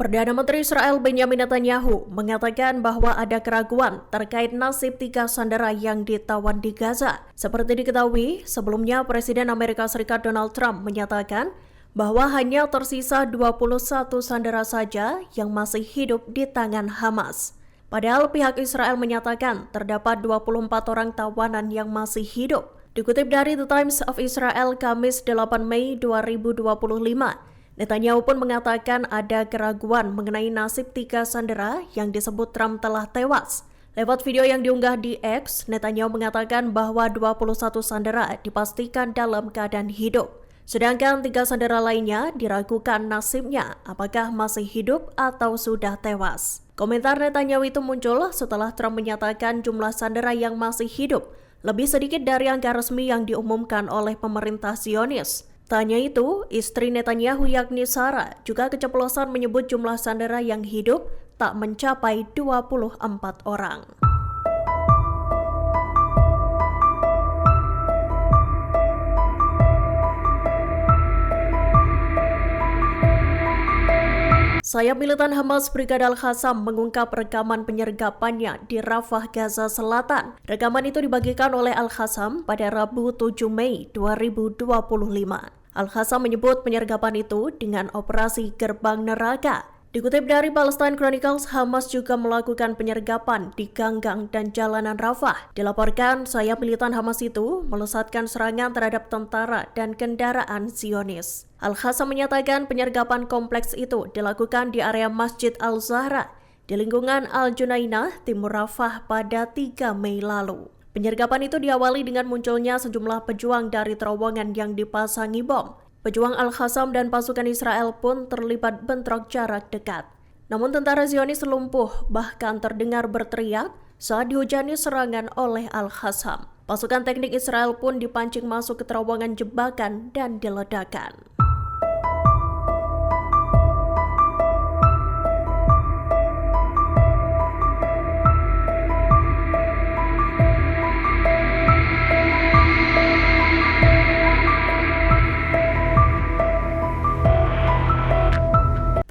Perdana Menteri Israel Benjamin Netanyahu mengatakan bahwa ada keraguan terkait nasib 3 sandera yang ditawan di Gaza. Seperti diketahui, sebelumnya Presiden Amerika Serikat Donald Trump menyatakan bahwa hanya tersisa 21 sandera saja yang masih hidup di tangan Hamas. Padahal pihak Israel menyatakan terdapat 24 orang tawanan yang masih hidup. Dikutip dari The Times of Israel Kamis 8 Mei 2025, Netanyahu pun mengatakan ada keraguan mengenai nasib 3 sandera yang disebut Trump telah tewas. Lewat video yang diunggah di X, Netanyahu mengatakan bahwa 21 sandera dipastikan dalam keadaan hidup. Sedangkan 3 sandera lainnya diragukan nasibnya apakah masih hidup atau sudah tewas. Komentar Netanyahu itu muncul setelah Trump menyatakan jumlah sandera yang masih hidup lebih sedikit dari angka resmi yang diumumkan oleh pemerintah Zionis. Tanya itu, istri Netanyahu yakni Sarah juga keceplosan menyebut jumlah sandera yang hidup tak mencapai 24 orang. Sayap militan Hamas Brigada Al-Qassam mengungkap rekaman penyergapannya di Rafah, Gaza Selatan. Rekaman itu dibagikan oleh Al-Qassam pada Rabu 7 Mei 2025. Al-Qassam menyebut penyergapan itu dengan operasi Gerbang Neraka. Dikutip dari Palestine Chronicles, Hamas juga melakukan penyergapan di ganggang dan jalanan Rafah. Dilaporkan, sayap militan Hamas itu melesatkan serangan terhadap tentara dan kendaraan Zionis. Al-Qassam menyatakan penyergapan kompleks itu dilakukan di area Masjid Al-Zahra di lingkungan Al-Junainah, Timur Rafah pada 3 Mei lalu. Penyergapan itu diawali dengan munculnya sejumlah pejuang dari terowongan yang dipasangi bom. Pejuang Al-Qassam dan pasukan Israel pun terlibat bentrok jarak dekat. Namun tentara Zionis lumpuh, bahkan terdengar berteriak saat dihujani serangan oleh Al-Qassam. Pasukan teknik Israel pun dipancing masuk ke terowongan jebakan dan diledakkan.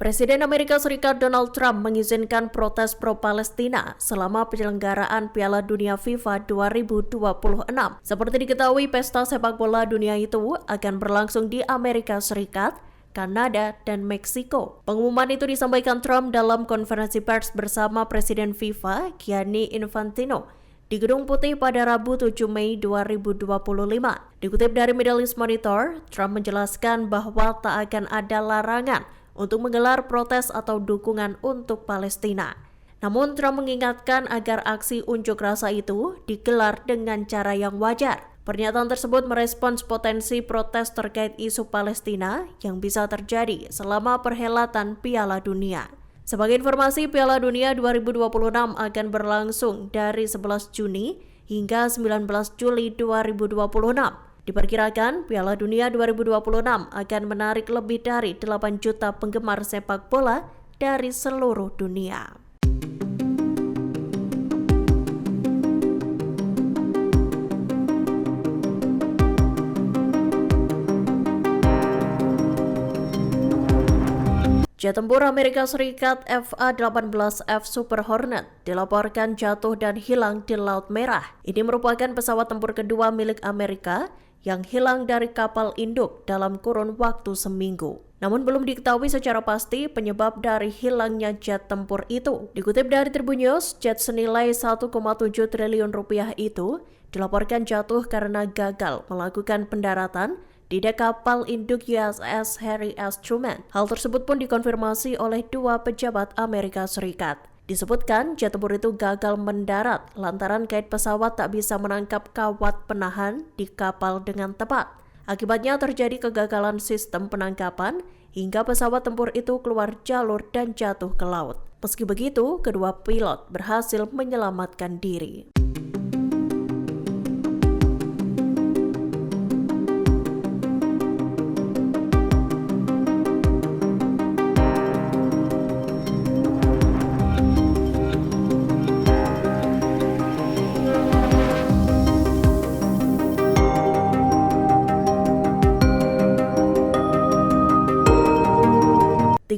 Presiden Amerika Serikat Donald Trump mengizinkan protes pro-Palestina selama penyelenggaraan Piala Dunia FIFA 2026. Seperti diketahui, pesta sepak bola dunia itu akan berlangsung di Amerika Serikat, Kanada, dan Meksiko. Pengumuman itu disampaikan Trump dalam konferensi pers bersama Presiden FIFA, Gianni Infantino, di Gedung Putih pada Rabu 7 Mei 2025. Dikutip dari Middle East Monitor, Trump menjelaskan bahwa tak akan ada larangan untuk menggelar protes atau dukungan untuk Palestina. Namun Trump mengingatkan agar aksi unjuk rasa itu digelar dengan cara yang wajar. Pernyataan tersebut merespons potensi protes terkait isu Palestina yang bisa terjadi selama perhelatan Piala Dunia. Sebagai informasi, Piala Dunia 2026 akan berlangsung dari 11 Juni hingga 19 Juli 2026. Diperkirakan Piala Dunia 2026 akan menarik lebih dari 8 juta penggemar sepak bola dari seluruh dunia. Jet tempur Amerika Serikat FA-18F Super Hornet dilaporkan jatuh dan hilang di Laut Merah. Ini merupakan pesawat tempur kedua milik Amerika yang hilang dari kapal induk dalam kurun waktu seminggu. Namun belum diketahui secara pasti penyebab dari hilangnya jet tempur itu. Dikutip dari Tribun News, jet senilai 1,7 triliun rupiah itu dilaporkan jatuh karena gagal melakukan pendaratan di dek kapal induk USS Harry S. Truman. Hal tersebut pun dikonfirmasi oleh 2 pejabat Amerika Serikat. Disebutkan jet tempur itu gagal mendarat lantaran kait pesawat tak bisa menangkap kawat penahan di kapal dengan tepat. Akibatnya terjadi kegagalan sistem penangkapan hingga pesawat tempur itu keluar jalur dan jatuh ke laut. Meski begitu, kedua pilot berhasil menyelamatkan diri.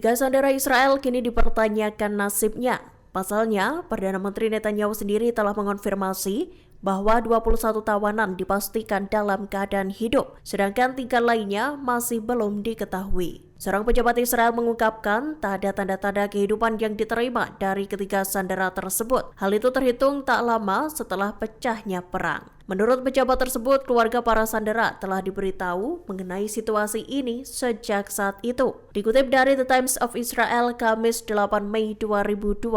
Tiga sandera Israel kini dipertanyakan nasibnya. Pasalnya, Perdana Menteri Netanyahu sendiri telah mengonfirmasi bahwa 21 tawanan dipastikan dalam keadaan hidup, sedangkan 3 lainnya masih belum diketahui. Seorang pejabat Israel mengungkapkan tak ada tanda-tanda kehidupan yang diterima dari ketiga sandera tersebut. Hal itu terhitung tak lama setelah pecahnya perang. Menurut pejabat tersebut, keluarga para sandera telah diberitahu mengenai situasi ini sejak saat itu. Dikutip dari The Times of Israel, Kamis 8 Mei 2025,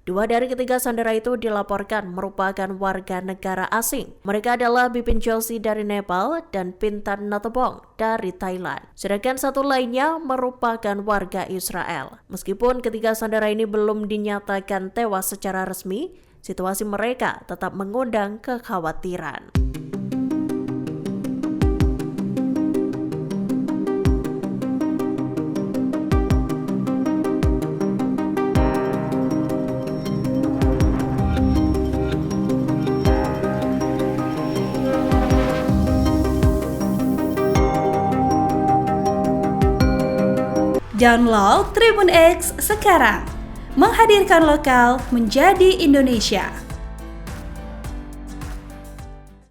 2 dari ketiga sandera itu dilaporkan merupakan warga negara asing. Mereka adalah Bipin Joshi dari Nepal dan Pintan Natobong dari Thailand. Sedangkan satu lainnya merupakan warga Israel. Meskipun ketiga sandera ini belum dinyatakan tewas secara resmi, situasi mereka tetap mengundang kekhawatiran. Download Tribun X sekarang, menghadirkan lokal menjadi Indonesia.